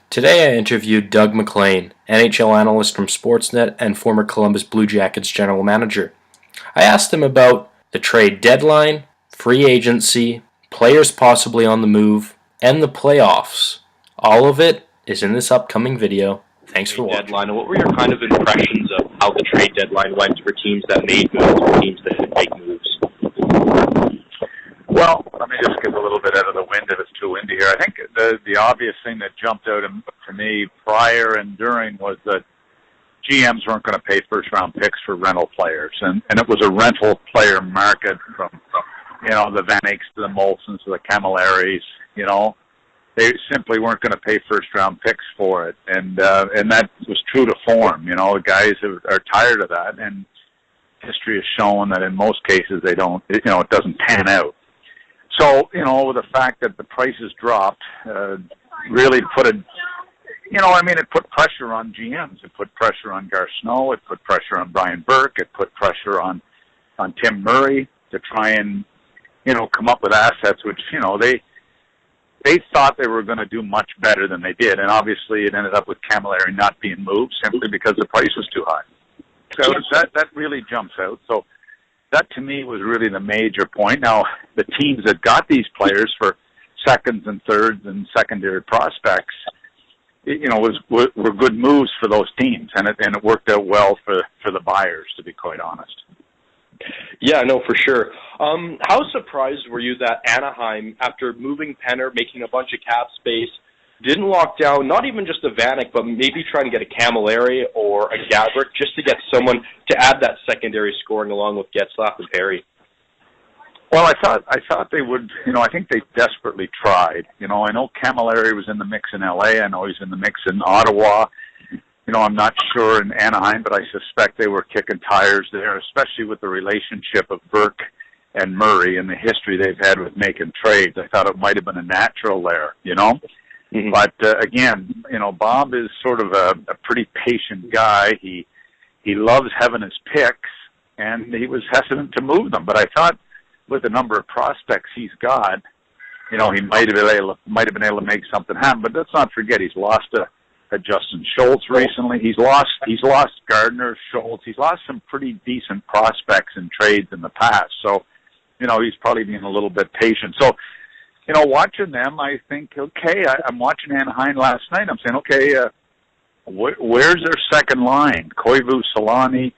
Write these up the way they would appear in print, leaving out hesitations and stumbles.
Today I interviewed Doug Maclean, NHL Analyst from Sportsnet and former Columbus Blue Jackets General Manager. I asked him about the trade deadline, free agency, players possibly on the move, and the playoffs. All of it is in this upcoming video. Thanks for watching. Deadline. What were your kind of impressions of how the trade deadline went for teams that made moves and teams that didn't make moves? Well, let me just get a little bit out of the wind if it's too windy here. I think the obvious thing that jumped out to me prior and during was that GMs weren't going to pay first-round picks for rental players, and it was a rental player market from the Van Eycks to the Molsons to the Camillaris. They simply weren't going to pay first-round picks for it, and that was true to form. The guys are tired of that, and history has shown that in most cases they don't. It doesn't pan out. So, the fact that the prices dropped really put it put pressure on GMs. It put pressure on Gar Snow. It put pressure on Brian Burke. It put pressure on Tim Murray to try and, come up with assets, which, they thought they were going to do much better than they did. And obviously it ended up with Camilleri not being moved simply because the price was too high. So that really jumps out. So that to me was really the major point. Now, the teams that got these players for seconds and thirds and secondary prospects, were good moves for those teams, and it worked out well for the buyers, to be quite honest. Yeah, no, for sure. How surprised were you that Anaheim, after moving Penner, making a bunch of cap space, didn't lock down not even just a Van Eyck, but maybe try and get a Camilleri or a Gabrick just to get someone to add that secondary scoring along with Getzlaf and Perry? Well, I thought they would. I think they desperately tried. I know Camilleri was in the mix in L.A. I know he's in the mix in Ottawa. I'm not sure in Anaheim, but I suspect they were kicking tires there, especially with the relationship of Burke and Murray and the history they've had with making trades. I thought it might have been a natural there, Mm-hmm. But again, Bob is sort of a pretty patient guy. He loves having his picks, and he was hesitant to move them. But I thought with the number of prospects he's got, he might have been able to make something happen. But let's not forget he's lost a Justin Schultz recently. He's lost Gardner, Schultz. He's lost some pretty decent prospects in trades in the past. So, he's probably being a little bit patient. So, watching them, I think, okay, I'm watching Anaheim last night. I'm saying, okay, where's their second line? Koivu, Solani.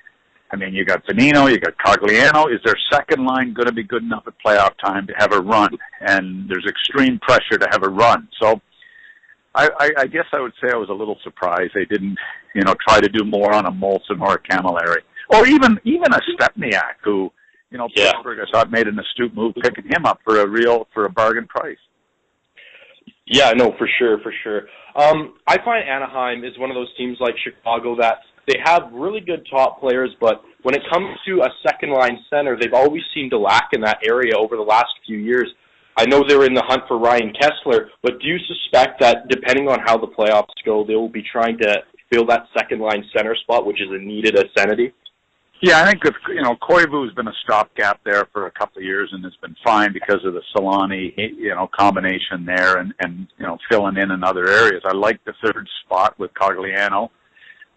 I mean, you got Bonino, you got Cogliano. Is their second line going to be good enough at playoff time to have a run? And there's extreme pressure to have a run. So I guess I would say I was a little surprised they didn't, try to do more on a Molson or a Camilleri. Or even a Stepniak, who, Pittsburgh, I thought, made an astute move picking him up for a bargain price. Yeah, no, for sure. I find Anaheim is one of those teams like Chicago that they have really good top players, but when it comes to a second-line center, they've always seemed to lack in that area over the last few years. I know they're in the hunt for Ryan Kessler, but do you suspect that depending on how the playoffs go, they will be trying to fill that second-line center spot, which is a needed ascenity? Yeah, I think if, Koivu's been a stopgap there for a couple of years and it's been fine because of the Solani, combination there and filling in other areas. I like the third spot with Cogliano.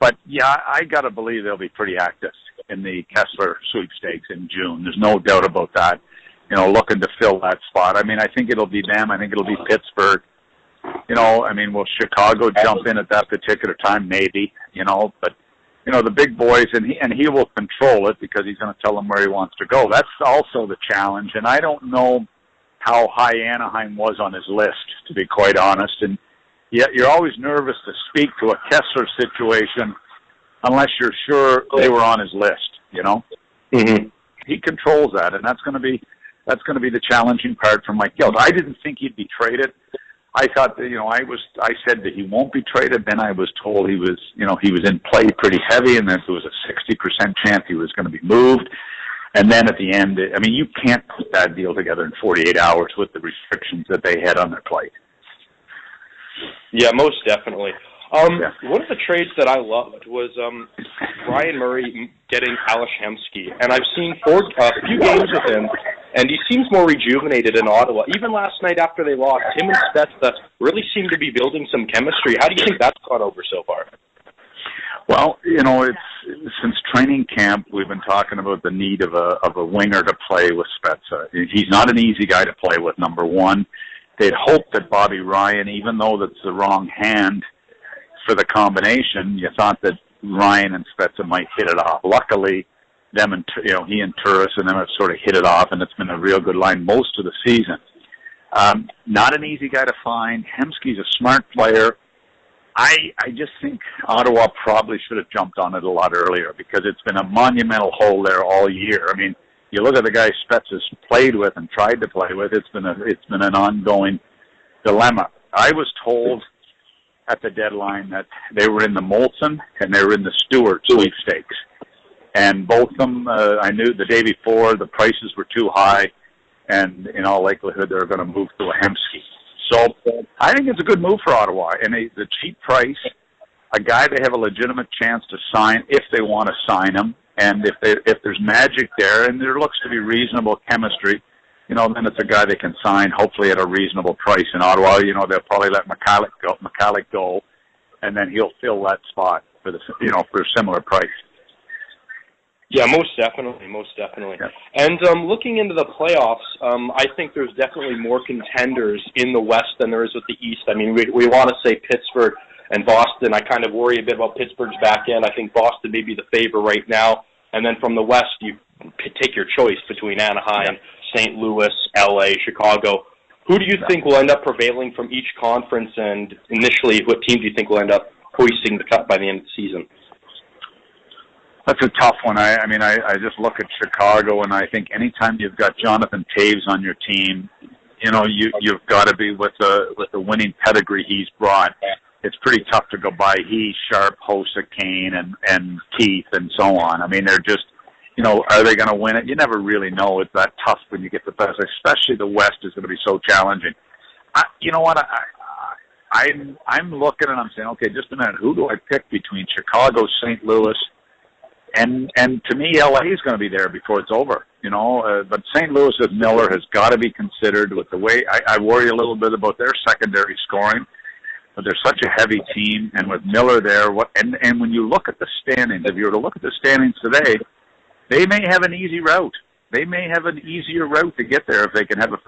But, yeah, I got to believe they'll be pretty active in the Kessler sweepstakes in June. There's no doubt about that, looking to fill that spot. I mean, I think it'll be them. I think it'll be Pittsburgh. Will Chicago jump in at that particular time? Maybe, but, the big boys, and he will control it because he's going to tell them where he wants to go. That's also the challenge, and I don't know how high Anaheim was on his list, to be quite honest, and yet you're always nervous to speak to a Kessler situation unless you're sure they were on his list, Mm-hmm. He controls that, and that's going to be the challenging part for Mike Gill. I didn't think he'd be traded. I thought that, I said that he won't be traded. Then I was told he was in play pretty heavy, and that there was a 60% chance he was going to be moved. And then at the end, you can't put that deal together in 48 hours with the restrictions that they had on their plate. Yeah, most definitely. One of the trades that I loved was Ryan Murray getting Alashemsky, and I've seen a few games with him, and he seems more rejuvenated in Ottawa. Even last night after they lost, him and Spezza really seem to be building some chemistry. How do you think that's gone over so far? Well, it's since training camp we've been talking about the need of a winger to play with Spezza. He's not an easy guy to play with. Number one, they'd hoped that Bobby Ryan, even though that's the wrong hand for the combination, you thought that Ryan and Spezza might hit it off. Luckily, he and Turris and them have sort of hit it off, and it's been a real good line most of the season. Not an easy guy to find. Hemsky's a smart player. I just think Ottawa probably should have jumped on it a lot earlier because it's been a monumental hole there all year. I mean, you look at the guy Spezza's played with and tried to play with. It's been an ongoing dilemma. I was told at the deadline that they were in the Molson and they were in the Stewart sweepstakes, and both of them I knew the day before the prices were too high, and in all likelihood they're going to move to a Hemsky. So I think it's a good move for Ottawa, and the cheap price, a guy they have a legitimate chance to sign if they want to sign him, and if there's magic there and there looks to be reasonable chemistry, then it's a guy they can sign hopefully at a reasonable price in Ottawa. They'll probably let McCallick go, and then he'll fill that spot for for a similar price. Yeah, most definitely. Yeah. And looking into the playoffs, I think there's definitely more contenders in the West than there is with the East. I mean, we want to say Pittsburgh and Boston. I kind of worry a bit about Pittsburgh's back end. I think Boston may be the favorite right now. And then from the West, you take your choice between Anaheim, St. Louis, L.A., Chicago. Who do you think will end up prevailing from each conference? And initially, what team do you think will end up hoisting the cup by the end of the season? That's a tough one. I just look at Chicago, and I think anytime you've got Jonathan Taves on your team, you've got to be with the winning pedigree he's brought. It's pretty tough to go by he, Sharp, Hossa, Kane, and Keith, and so on. I mean, they're just, are they going to win it? You never really know. It's that tough when you get the best, especially the West is going to be so challenging. You know what? I'm looking and I'm saying, okay, just a minute. Who do I pick between Chicago, St. Louis, and to me, LA is going to be there before it's over, but St. Louis with Miller has got to be considered with the way I worry a little bit about their secondary scoring, but they're such a heavy team, and with Miller there, and when you look at the standings, if you were to look at the standings today, they may have an easy route. They may have an easier route to get there if they can have a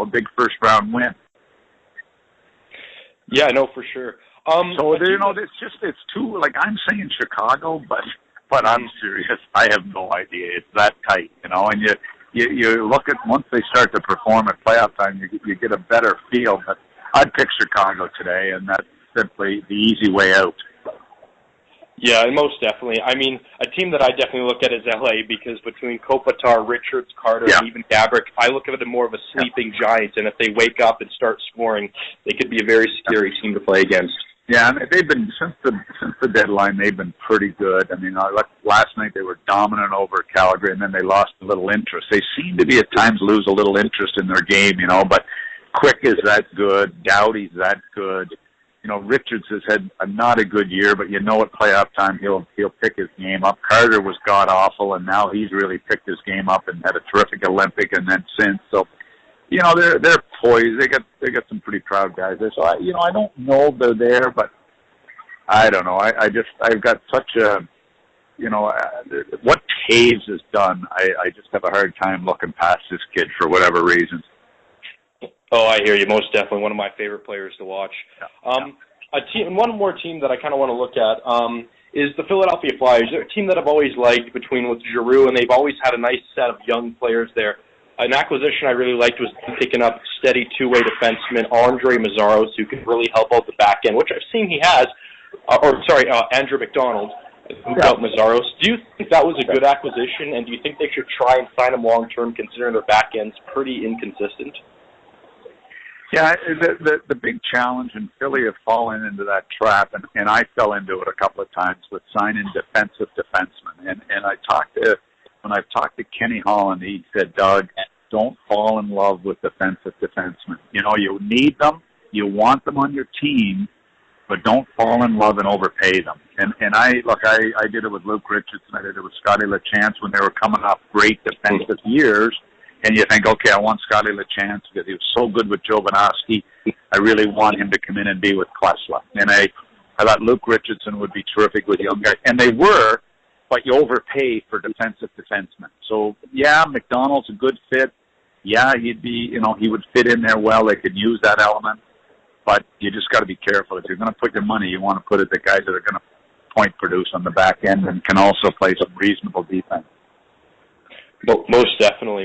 big first round win. Yeah, no, for sure. So it's too, like, I'm saying Chicago, but I'm serious. I have no idea. It's that tight, and you look at once they start to perform at playoff time, you get a better feel. But I'd pick Chicago today, and that's simply the easy way out. Yeah, and most definitely. I mean, a team that I definitely look at is LA because between Kopitar, Richards, Carter, and even Gabrick, I look at it more of a sleeping giant. And if they wake up and start scoring, they could be a very scary team to play against. Yeah, and they've been since the deadline. They've been pretty good. I mean, last night they were dominant over Calgary, and then they lost a little interest. They seem to be at times lose a little interest in their game, But Quick is that good. Doughty's that good. Richards has had not a good year, but at playoff time he'll pick his game up. Carter was god awful, and now he's really picked his game up and had a terrific Olympic, and then since so. They're poised. They got some pretty proud guys there. So I don't know if they're there, but I don't know. I've got such a what Taves has done. I just have a hard time looking past this kid for whatever reason. Oh, I hear you. Most definitely one of my favorite players to watch. One more team that I kind of want to look at is the Philadelphia Flyers. They're a team that I've always liked with Giroux, and they've always had a nice set of young players there. An acquisition I really liked was picking up steady two-way defenseman Andre Mazzaros, who can really help out the back end, which I've seen he has. Andrew McDonald, who got Mazzaros. Do you think that was a good acquisition, and do you think they should try and sign him long-term, considering their back end's pretty inconsistent? Yeah, the big challenge, and Philly have fallen into that trap, and I fell into it a couple of times with signing defensive defensemen. And when I've talked to Kenny Holland, he said, Doug, don't fall in love with defensive defensemen. You need them, you want them on your team, but don't fall in love and overpay them. And I did it with Luke Richardson, I did it with Scotty LaChance when they were coming off great defensive years. and you think, okay, I want Scotty LeChance because he was so good with Jovanovski. I really want him to come in and be with Klesla. And I thought Luke Richardson would be terrific with young guys. And they were, but you overpay for defensive defensemen. So, yeah, McDonald's a good fit. Yeah, he'd be, he would fit in there well. They could use that element. But you just got to be careful. If you're going to put your money, you want to put it the guys that are going to point produce on the back end and can also play some reasonable defense. Most definitely.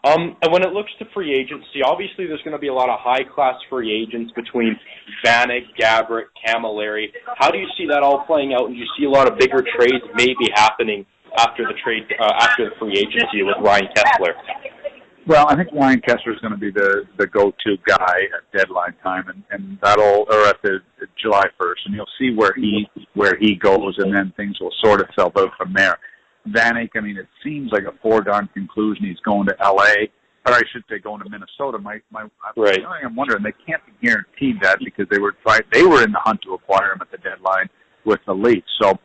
And when it looks to free agency, obviously there's going to be a lot of high-class free agents between Vanek, Gaborik, Camilleri. How do you see that all playing out? And do you see a lot of bigger trades maybe happening after the free agency with Ryan Kessler? Well, I think Ryan Kessler is going to be the go-to guy at deadline time, and or at the July 1st, and you'll see where he goes, and then things will sort itself out from there. Vanek, it seems like a foregone conclusion. He's going to L.A., or I should say going to Minnesota. Right. I'm wondering, they can't be guaranteed that because they were in the hunt to acquire him at the deadline with the Leafs. So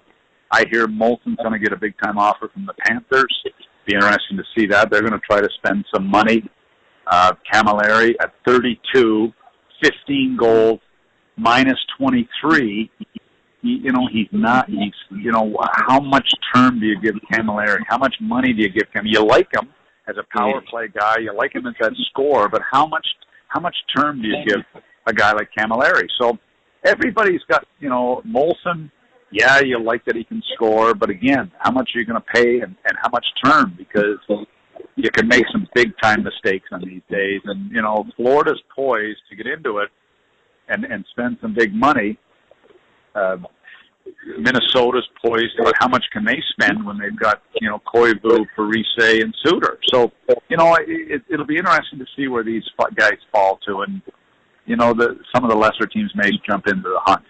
I hear Molson's going to get a big-time offer from the Panthers. Be interesting to see that. They're going to try to spend some money. Camilleri at 32, 15 goals, minus 23. How much term do you give Camilleri? How much money do you give him? You like him as a power play guy. You like him as that scorer, but how much term do you give a guy like Camilleri? So everybody's got, Molson. Yeah, you like that he can score, but again, how much are you going to pay and how much term? Because you can make some big-time mistakes on these days. And, Florida's poised to get into it and spend some big money. Minnesota's poised about how much can they spend when they've got, Koivu, Parise, and Suter. So, it'll be interesting to see where these guys fall to. And, some of the lesser teams may jump into the hunt.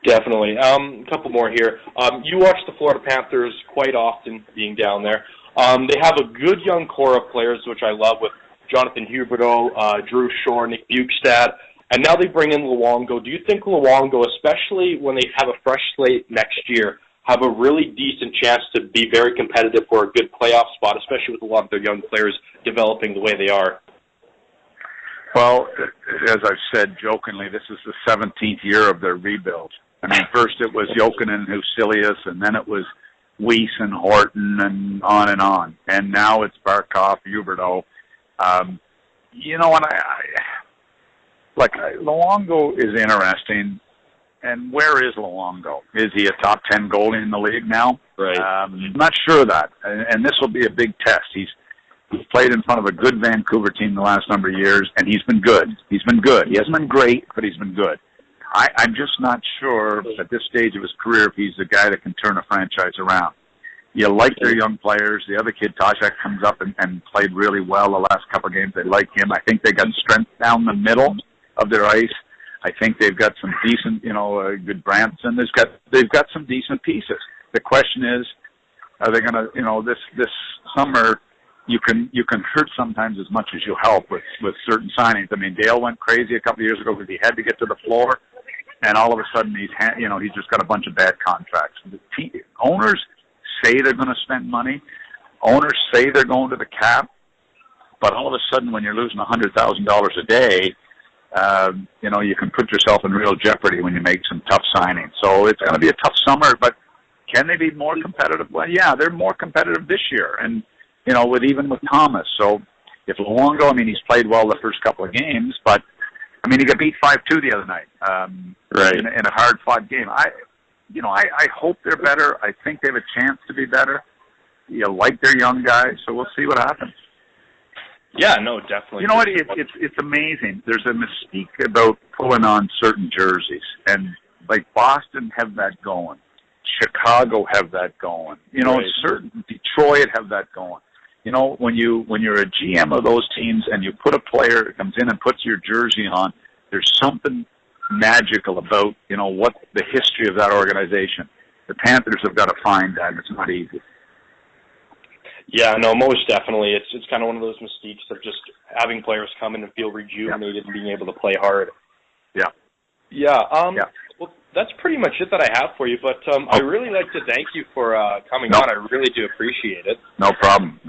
Definitely. A couple more here. You watch the Florida Panthers quite often being down there. They have a good young core of players, which I love, with Jonathan Huberdeau, Drew Shore, Nick Bukestad, and now they bring in Luongo. Do you think Luongo, especially when they have a fresh slate next year, have a really decent chance to be very competitive for a good playoff spot, especially with a lot of their young players developing the way they are? Well, as I've said jokingly, this is the 17th year of their rebuild. First it was Jokinen and Husilius, and then it was Weiss and Horton and on. And now it's Barkov, Huberdeau. Luongo is interesting. And where is Luongo? Is he a top 10 goalie in the league now? Right. I'm not sure of that. And this will be a big test. He's played in front of a good Vancouver team the last number of years, and he's been good. He hasn't been great, but he's been good. I'm just not sure at this stage of his career if he's the guy that can turn a franchise around. You like their young players. The other kid, Tajak, comes up and played really well the last couple of games. They like him. I think they got strength down the middle of their ice. I think they've got some decent, good Branson. They've got some decent pieces. The question is, are they going to, this summer, you can hurt sometimes as much as you help with certain signings. Dale went crazy a couple of years ago because he had to get to the floor, and all of a sudden he's just got a bunch of bad contracts. Owners say they're going to spend money. Owners say they're going to the cap, but all of a sudden when you're losing $100,000 a day, you can put yourself in real jeopardy when you make some tough signings. So it's going to be a tough summer, but can they be more competitive? Well, yeah, they're more competitive this year, and with Thomas. So if Luongo, he's played well the first couple of games, but he got beat 5-2 the other night, right, in a hard-fought game. I hope they're better. I think they have a chance to be better. You like their young guys, so we'll see what happens. Yeah, no, definitely. You know what? It's amazing. There's a mystique about pulling on certain jerseys, and like Boston have that going. Chicago have that going. Right. Certain Detroit have that going. When you're a GM of those teams and you put a player that comes in and puts your jersey on, there's something magical about what the history of that organization. The Panthers have got to find that. It's not easy. Yeah, no, most definitely. It's kind of one of those mystiques of just having players come in and feel rejuvenated and being able to play hard. Yeah. Yeah. Well, that's pretty much it that I have for you. But I really like to thank you for coming on. I really do appreciate it. No problem.